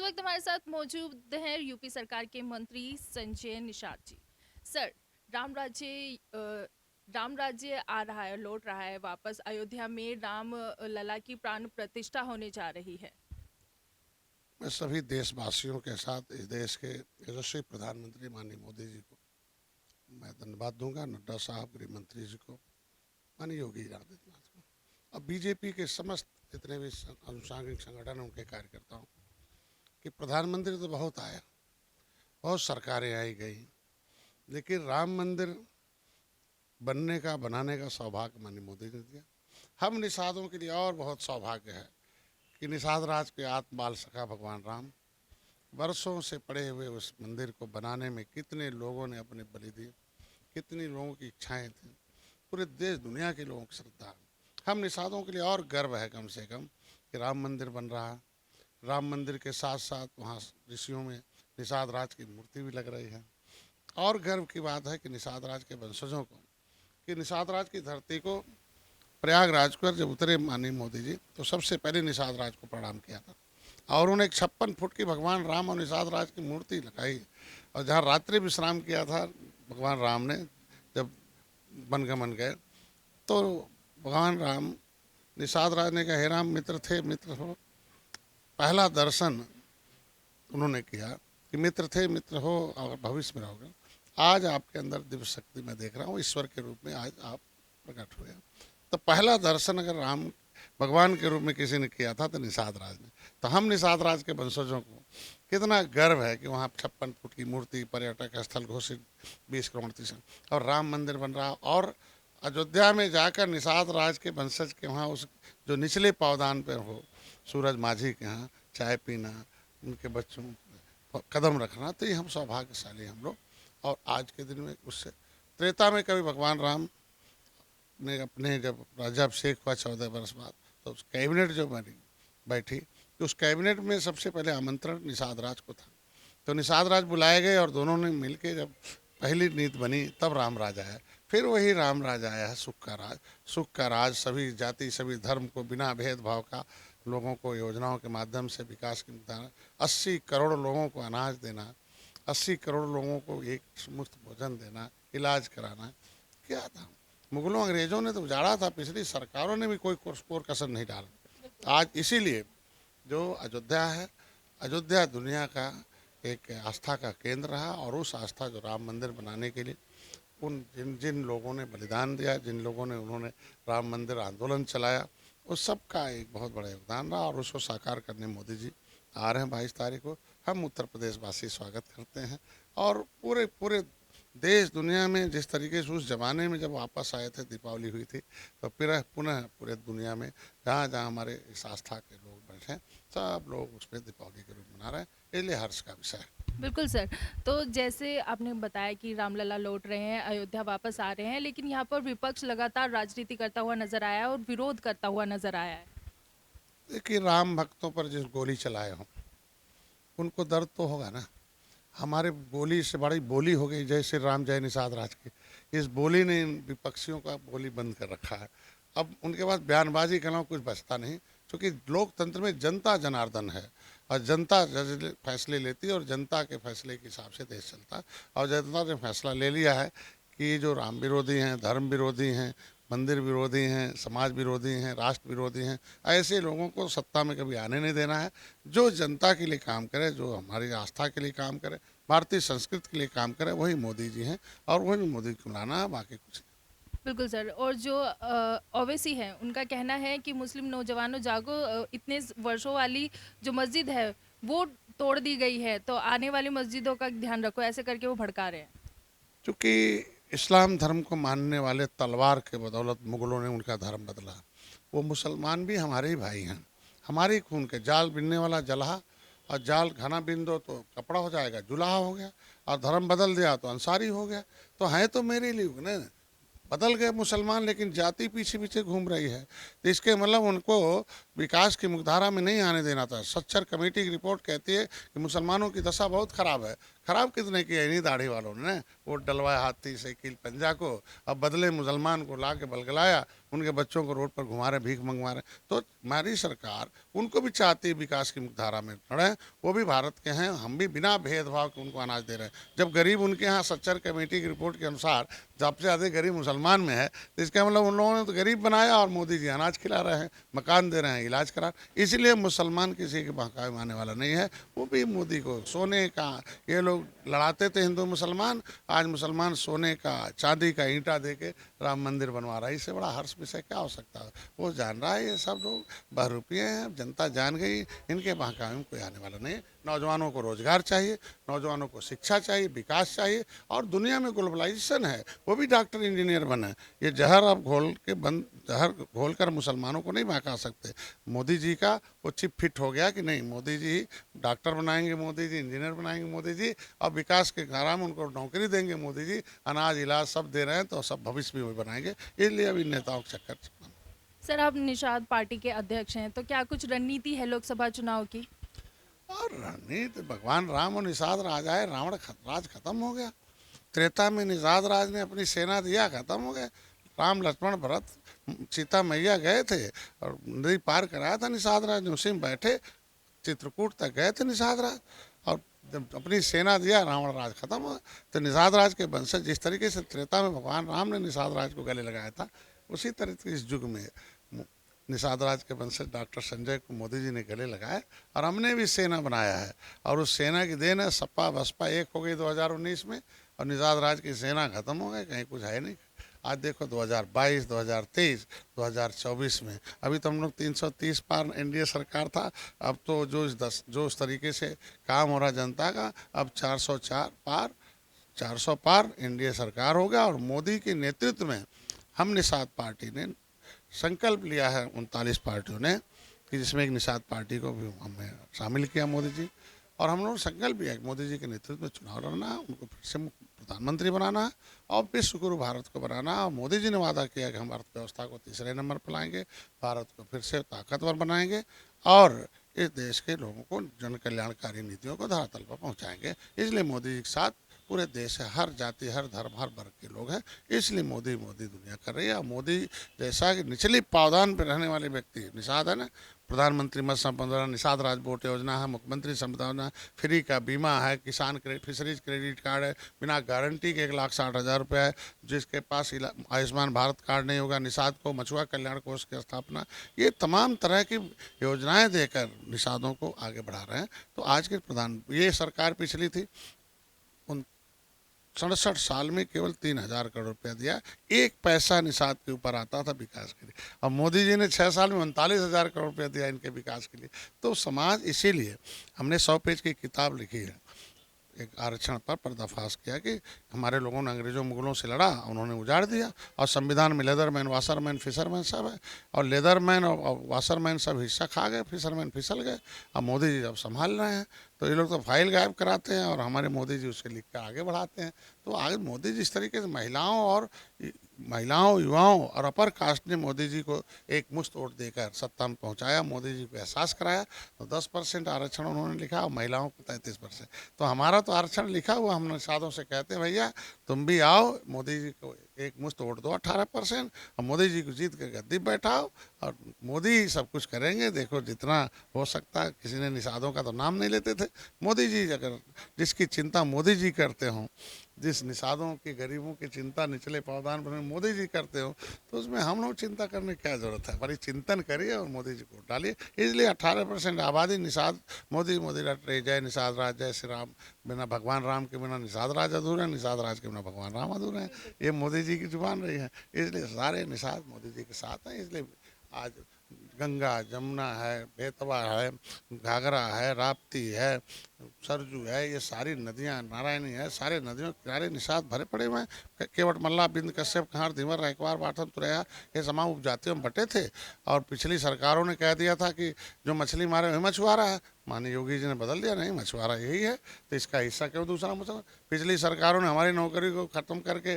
इस वक्त हमारे साथ मौजूद हैं यूपी सरकार के मंत्री संजय निषाद जी। सर, राम राज्य राम राज्य आ रहा है, लौट रहा है वापस अयोध्या में। राम लला की प्राण प्रतिष्ठा होने जा रही है। मैं सभी देशवासियों के साथ इस देश के यशस्वी प्रधानमंत्री माननीय मोदी जी को मैं धन्यवाद दूंगा, नड्डा साहब, गृह मंत्री जी को, माननीय योगी आदित्यनाथ को, अब बीजेपी के समस्त जितने भी अनुसांगिक संगठन हैं उनके कार्यकर्ताओं कि प्रधानमंत्री तो बहुत आया, बहुत सरकारें आई गई, लेकिन राम मंदिर बनने का बनाने का सौभाग्य माननीय मोदी ने दिया। हम निषादों के लिए और बहुत सौभाग्य है कि निषाद राज के आत्म बाल सखा भगवान राम वर्षों से पड़े हुए उस मंदिर को बनाने में कितने लोगों ने अपने बलि दिए, कितनी लोगों की इच्छाएं थी, पूरे देश दुनिया के लोगों की श्रद्धा। हम निषादों के लिए और गर्व है कम से कम कि राम मंदिर बन रहा है। राम मंदिर के साथ साथ वहाँ ऋषियों में निषाद राज की मूर्ति भी लग रही है। और गर्व की बात है कि निषाद राज के वंशजों को, कि निषाद राज की धरती को प्रयागराज पर जब उतरे माननीय मोदी जी तो सबसे पहले निषाद राज को प्रणाम किया था और उन्होंने एक 56 फुट की भगवान राम और निषाद राज की मूर्ति लगाई और जहाँ रात्रि विश्राम किया था भगवान राम ने जब वनगमन गए तो भगवान राम निषाद राज ने कहा, हे राम मित्र थे मित्र हो। पहला दर्शन उन्होंने किया कि मित्र थे मित्र हो और भविष्य में रहोगे। आज आपके अंदर दिव्य शक्ति मैं देख रहा हूँ, ईश्वर के रूप में आज आप प्रकट हुए। तो पहला दर्शन अगर राम भगवान के रूप में किसी ने किया था तो निषाद राज ने। तो हम निषाद राज के वंशजों को कितना गर्व है कि वहाँ 56 फुट की मूर्ति, पर्यटक स्थल घोषित 20 करोड़ और राम मंदिर बन रहा। और अयोध्या में जाकर निषाद राज के वंशज के वहाँ उस जो निचले पावदान पर हो, सूरज माझी के यहाँ चाय पीना, उनके बच्चों कदम रखना, तो ये हम सौभाग्यशाली हम लोग। और आज के दिन में उससे त्रेता में कभी भगवान राम ने अपने जब राज्याभिषेक हुआ 14 वर्ष बाद तो उस कैबिनेट जो बनी बैठी तो उस कैबिनेट में सबसे पहले आमंत्रण निषाद राज को था। तो निषाद राज बुलाए गए और दोनों ने मिलके जब पहली नीति बनी तब राम राज आया। फिर वही राम राज आया है, सुख का राज। सुख का राज, सभी जाति सभी धर्म को बिना भेदभाव का लोगों को योजनाओं के माध्यम से विकास की बताना, 80 करोड़ लोगों को अनाज देना, 80 करोड़ लोगों को एक मुफ्त भोजन देना, इलाज कराना, क्या था। मुगलों अंग्रेजों ने तो उजाड़ा था, पिछली सरकारों ने भी कोई कोर कसर नहीं डाला। आज इसीलिए जो अयोध्या है, अयोध्या दुनिया का एक आस्था का केंद्र रहा और उस आस्था जो राम मंदिर बनाने के लिए उन जिन जिन लोगों ने बलिदान दिया, जिन लोगों ने उन्होंने राम मंदिर आंदोलन चलाया, उस सब का एक बहुत बड़ा योगदान रहा और उसको साकार करने मोदी जी आ रहे हैं 22 तारीख को। हम उत्तर प्रदेश वासी स्वागत करते हैं और पूरे पूरे देश दुनिया में जिस तरीके से उस ज़माने में जब वापस आए थे, दीपावली हुई थी, तो फिर पुनः पूरे दुनिया में जहाँ जहाँ हमारे इस आस्था के लोग बैठे हैं सब लोग उस पर दीपावली के रूप मना रहे हैं, इसलिए हर्ष का विषय है। बिल्कुल सर। तो जैसे आपने बताया कि रामलला लौट रहे हैं, अयोध्या वापस आ रहे हैं, लेकिन यहाँ पर विपक्ष लगातार राजनीति करता हुआ नजर आया है और विरोध करता हुआ नजर आया है। देखिए, राम भक्तों पर जिस गोली चलाए हों उनको दर्द तो होगा ना। हमारे बोली से बड़ी बोली हो गई, जय श्री राम जय निषाद राज की। इस बोली ने इन विपक्षियों का बोली बंद कर रखा है। अब उनके पास बयानबाजी के अलावा कुछ बचता नहीं, क्योंकि लोकतंत्र में जनता जनार्दन है और जनता फैसले लेती है और जनता के फैसले के हिसाब से देश चलता है। और जनता ने फैसला ले लिया है कि जो राम विरोधी हैं, धर्म विरोधी हैं, मंदिर विरोधी हैं, समाज विरोधी हैं, राष्ट्र विरोधी हैं, ऐसे लोगों को सत्ता में कभी आने नहीं देना है। जो जनता के लिए काम करे, जो हमारी आस्था के लिए काम करे, भारतीय संस्कृति के लिए काम करे, वही मोदी जी हैं और वही मोदी को लाना है, बाकी कुछ। बिल्कुल सर। और जो ओवैसी है उनका कहना है कि मुस्लिम नौजवानों जागो, इतने वर्षों वाली जो मस्जिद है वो तोड़ दी गई है, तो आने वाली मस्जिदों का ध्यान रखो, ऐसे करके वो भड़का रहे हैं। चूँकि इस्लाम धर्म को मानने वाले तलवार के बदौलत मुगलों ने उनका धर्म बदला। वो मुसलमान भी हमारे ही भाई हैं, हमारे ही खून के। जाल बिनने वाला जलहा, और जाल घना बिन दो तो कपड़ा हो जाएगा, जुलाहा हो गया, और धर्म बदल दिया तो अंसारी हो गया। तो हैं तो मेरे लिए ना, बदल गए मुसलमान, लेकिन जाति पीछे पीछे घूम रही है। तो इसके मतलब उनको विकास की मुख्यधारा में नहीं आने देना था। सच्चर कमेटी की रिपोर्ट कहती है कि मुसलमानों की दशा बहुत खराब है। खराब कितने की है? इन्हीं दाढ़ी वालों ने वोट डलवाया हाथी से कील पंजा को, अब बदले मुसलमान को ला के बलगलाया, उनके बच्चों को रोड पर घुमा रहे, भीख मंगवा रहे। तो हमारी सरकार उनको भी चाहती है विकास की मुख्यधारा में बढ़े, वो भी भारत के हैं, हम भी बिना भेदभाव के उनको अनाज दे रहे हैं। जब गरीब उनके यहाँ सच्चर कमेटी की रिपोर्ट के अनुसार सबसे ज़्यादा गरीब मुसलमान में है, तो इसका मतलब उन लोगों ने तो गरीब बनाया और मोदी जी अनाज खिला रहे हैं, मकान दे रहे हैं, इलाज करा। इसलिए मुसलमान किसी के बहकावे में आने वाला नहीं है। वो भी मोदी को सोने का, ये लोग लड़ाते थे हिंदू मुसलमान, आज मुसलमान सोने का चांदी का ईंटा दे के राम मंदिर बनवा रहा है। इससे बड़ा हर्ष विषय क्या हो सकता है? वो जान रहा है ये सब लोग बहरूपिये हैं, जनता जान गई, इनके बहकावे में कोई आने वाला नहीं है। नौजवानों को रोजगार चाहिए, नौजवानों को शिक्षा चाहिए, विकास चाहिए। और दुनिया में ग्लोबलाइजेशन है, वो भी डॉक्टर इंजीनियर बने। ये जहर अब जहर घोल कर मुसलमानों को नहीं बहका सकते। मोदी जी का वो चिप फिट हो गया कि नहीं, मोदी जी डॉक्टर बनाएंगे, मोदी जी इंजीनियर बनाएंगे, मोदी जी अब विकास के धारा में उनको नौकरी देंगे, मोदी जी अनाज इलाज सब दे रहे हैं, तो सब भविष्य भी वही बनाएंगे। इसलिए अभी नेताओं के चक्कर सर, आप निषाद पार्टी के अध्यक्ष हैं, तो क्या कुछ रणनीति है लोकसभा चुनाव की? और रणनीति, भगवान राम और निषाद राज आए, राज खत्म हो गया। त्रेता में निषाद राज ने अपनी सेना दिया, खत्म हो गया। राम लक्ष्मण भरत सीता मैया गए थे और नदी पार कराया था निषाद राज ने, उसी में बैठे चित्रकूट तक गए थे निषाद राज, और जब अपनी सेना दिया, रावण राज खत्म हो। तो निषाद राज के वंशज जिस तरीके से त्रेता में भगवान राम ने निषाद राज को गले लगाया था, उसी तरह से इस युग में निषाद राज के वंशज डॉक्टर संजय को मोदी जी ने गले लगाया, और हमने भी सेना बनाया है। और उस सेना की देन है, सपा बसपा एक हो गई 2019 में, और निषाद राज की सेना खत्म हो गई, कहीं कुछ है नहीं। आज देखो 2022, 2023, 2024 में अभी तो हम लोग 330 पार एनडीए सरकार था, अब तो जो उस तरीके से काम हो रहा जनता का, अब 400 पार एनडीए सरकार हो गया। और मोदी के नेतृत्व में हम निषाद पार्टी ने संकल्प लिया है 39 पार्टियों ने, कि जिसमें एक निषाद पार्टी को भी हमने शामिल किया मोदी जी। और हम लोगों ने संकल्प लिया कि मोदी जी के नेतृत्व में चुनाव लड़ना है, उनको फिर से प्रधानमंत्री बनाना है और विश्व गुरु भारत को बनाना है। और मोदी जी ने वादा किया कि हम अर्थव्यवस्था को तीसरे नंबर पर लाएंगे, भारत को फिर से ताकतवर बनाएंगे और इस देश के लोगों को जन कल्याणकारी नीतियों को धरातल पर पहुँचाएंगे। इसलिए मोदी जी के साथ पूरे देश से हर जाति, हर धर्म, हर वर्ग के लोग हैं। इसलिए मोदी दुनिया कर रही है। मोदी जैसा कि निचली पावदान पर रहने वाले व्यक्ति निषाद है ना, प्रधानमंत्री मत्स्य संपदा योजना, निषाद राज बोट योजना है, मुख्यमंत्री संपदा योजना, फ्री का बीमा है, किसान फिशरीज क्रेडिट कार्ड है, बिना गारंटी के 1,60,000 रुपये है। जिसके पास आयुष्मान भारत कार्ड नहीं होगा, निषाद को मछुआ कल्याण कोष की स्थापना, ये तमाम तरह की योजनाएं देकर निषादों को आगे बढ़ा रहे हैं। तो आज के ये सरकार पिछली थी, 67 साल में केवल 3,000 करोड़ रुपया दिया, एक पैसा निषाद के ऊपर आता था विकास के लिए। अब मोदी जी ने 6 साल में 39,000 करोड़ रुपया दिया इनके विकास के लिए। तो समाज, इसीलिए हमने 100 पेज की किताब लिखी है, एक आरक्षण पर पर्दाफाश किया कि हमारे लोगों ने अंग्रेजों मुगलों से लड़ा, उन्होंने उजाड़ दिया। और संविधान में लेदरमैन, वाशरमैन, फिशरमैन सब है, और लेदरमैन और वाशरमैन सब हिस्सा खा गए, फिशरमैन फिसल गए। अब मोदी जी अब संभाल रहे हैं, तो ये लोग तो फाइल गायब कराते हैं और हमारे मोदी जी उसके लिख कर आगे बढ़ाते हैं। तो आगे मोदी जी इस तरीके से महिलाओं, युवाओं और अपर कास्ट ने मोदी जी को एक मुश्त वोट देकर सत्ता में पहुंचाया, मोदी जी को एहसास कराया। तो 10% आरक्षण उन्होंने लिखा और महिलाओं को 33%। तो हमारा तो आरक्षण लिखा हुआ, हम निषादों से कहते हैं भैया तुम भी आओ, मोदी जी को एक मुश्त वोट दो 18%, और मोदी जी को जीत कर गद्दी बैठाओ और मोदी सब कुछ करेंगे। देखो जितना हो सकता है, किसी ने निषादों का तो नाम नहीं लेते थे। मोदी जी अगर जिसकी चिंता मोदी जी करते हों, जिस निषादों की, गरीबों की चिंता निचले पावदान पर मोदी जी करते हो, तो उसमें हम लोग चिंता करने की क्या जरूरत है? बड़ी चिंतन करिए और मोदी जी को डालिए। इसलिए 18% आबादी निषाद, मोदी रट रही, जय निषाद राज, जय श्री राम, बिना भगवान राम के बिना निषाद राज अधूरे हैं, निषाद राज के बिना भगवान राम अधूरे हैं। ये मोदी जी की जुबान रही है, इसलिए सारे निषाद मोदी जी के साथ हैं। इसलिए आज गंगा, जमुना है, बेतवा है, घाघरा है, राप्ती है, सरजू है, ये सारी नदियाँ, नारायणी है, सारे नदियों के किनारे निषाद भरे पड़े हुए हैं। केवट मल्ला, बिंद कश्यप, कहार, धीवर, रायकवार, बाठम, तुरैया, ये तमाम उपजातियों में बटे थे। और पिछली सरकारों ने कह दिया था कि जो मछली मारे वही मछुआरा है, माननीय योगी जी ने बदल दिया, नहीं मछुआरा यही है तो इसका हिस्सा क्यों दूसरा मछुआरा। पिछली सरकारों ने हमारी नौकरी को ख़त्म करके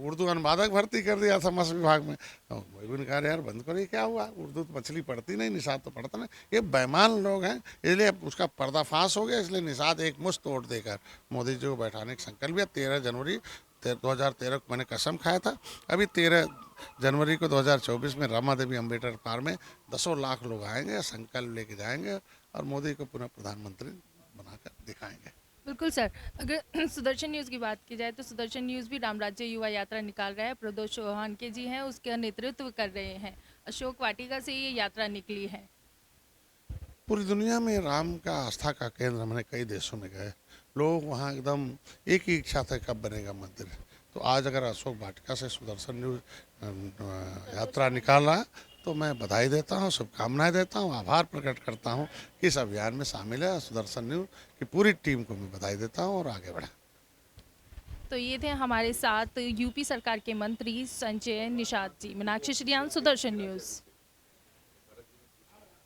उर्दू अनुवादक भर्ती कर दिया था मत्स्य विभाग में। तो वही ने कहा यार बंद करो, ये क्या हुआ, उर्दू तो मछली पढ़ती नहीं, निषाद तो पढ़ता नहीं। ये बेईमान लोग हैं, इसलिए अब उसका पर्दाफाश हो गया। इसलिए निषाद एक मुश्त तोड़ देकर मोदी जी को बैठाने का संकल्प लिया। 13 जनवरी 2013 को मैंने कसम खाया था। अभी 13 जनवरी को 2024 में रमा देवी अम्बेडकर पार्क में 10 लाख लोग आएंगे, संकल्प लेके जाएंगे और मोदी को पुनः प्रधानमंत्री बनाकर दिखाएंगे। बिल्कुल सर। अगर सुदर्शन न्यूज़ की बात की जाए तो सुदर्शन न्यूज़ भी राम राज्य युवा यात्रा निकाल रहा है। प्रदोष चौहान के जी हैं, उसका नेतृत्व कर रहे हैं। अशोक वाटिका से ये यात्रा निकली है। पूरी दुनिया में राम का आस्था का केंद्र, मैंने कई देशों में गए, लोग वहाँ एकदम एक ही इच्छा था कब बनेगा मंदिर। तो आज अगर अशोक वाटिका से सुदर्शन न्यूज यात्रा निकाल रहा है तो मैं बधाई देता हूँ, शुभकामनाएं देता हूँ, आभार प्रकट करता हूँ कि इस अभियान में शामिल है। सुदर्शन न्यूज की पूरी टीम को मैं बधाई देता हूँ और आगे बढ़ा। तो ये थे हमारे साथ यूपी सरकार के मंत्री संजय निषाद जी। मीनाक्षी श्रीयान, सुदर्शन न्यूज़।